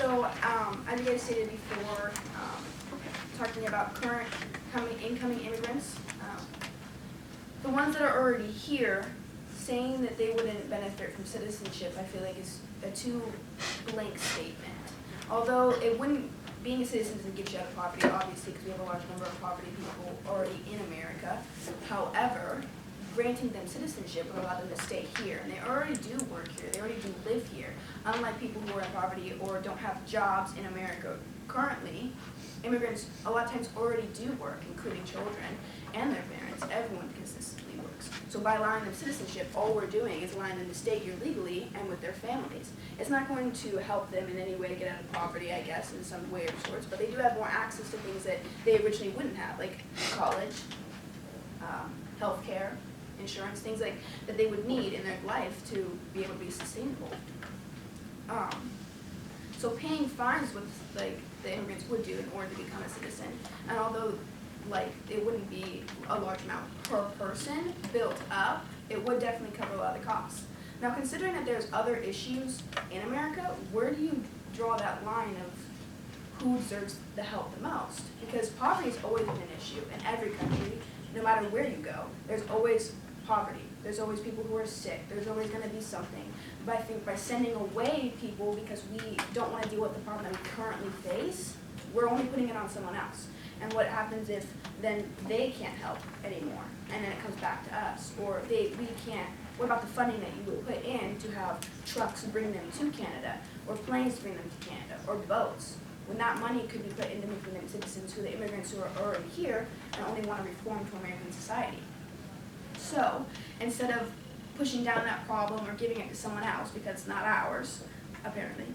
So, as you guys stated before, talking about current incoming immigrants, the ones that are already here, saying that they wouldn't benefit from citizenship, I feel like is a too blank statement. Although being a citizen doesn't get you out of poverty, obviously, because we have a large number of poverty people already in America. However, granting them citizenship would allow them to stay here, and they already do work here, they already do live here. Unlike people who are in poverty or don't have jobs in America currently, immigrants a lot of times already do work, including children and their parents. Everyone consistently works. So by allowing them citizenship, all we're doing is allowing them to stay here legally and with their families. It's not going to help them in any way to get out of poverty, I guess, in some way or sorts, but they do have more access to things that they originally wouldn't have, like college, health care, insurance, things like that they would need in their life to be able to be sustainable. So paying fines is what the immigrants would do in order to become a citizen. And although it wouldn't be a large amount per person built up, it would definitely cover a lot of the costs. Now, considering that there's other issues in America, where do you draw that line of who deserves the help the most? Because poverty has always been an issue in every country, no matter where you go. There's always poverty. There's always people who are sick. There's always going to be something. But I think by sending away people because we don't want to deal with the problem that we currently face, we're only putting it on someone else. And what happens if then they can't help anymore, and then it comes back to us, or we can't. What about the funding that you would put in to have trucks to bring them to Canada, or planes to bring them to Canada, or boats? When that money could be put into making them citizens, who the immigrants who are already here and only want to reform to American society. So instead of pushing down that problem or giving it to someone else because it's not ours, apparently,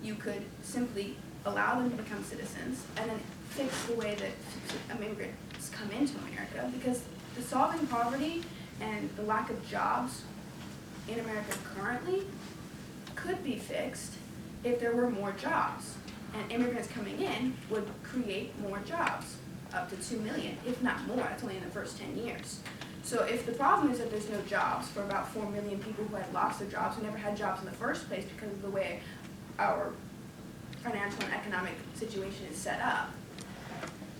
you could simply allow them to become citizens and then fix the way that immigrants come into America, because the solving poverty and the lack of jobs in America currently could be fixed if there were more jobs. And immigrants coming in would create more jobs, up to 2 million, if not more. That's only in the first 10 years. So if the problem is that there's no jobs for about 4 million people who had lost their jobs, who never had jobs in the first place because of the way our financial and economic situation is set up,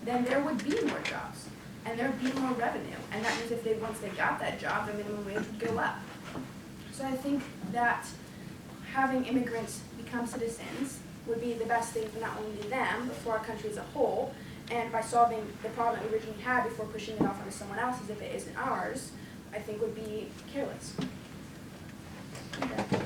then there would be more jobs, and there would be more revenue. And that means once they got that job, the minimum wage would go up. So I think that having immigrants become citizens would be the best thing for not only them, but for our country as a whole. And by solving the problem that we originally had before pushing it off onto someone else as if it isn't ours, I think would be careless. Okay.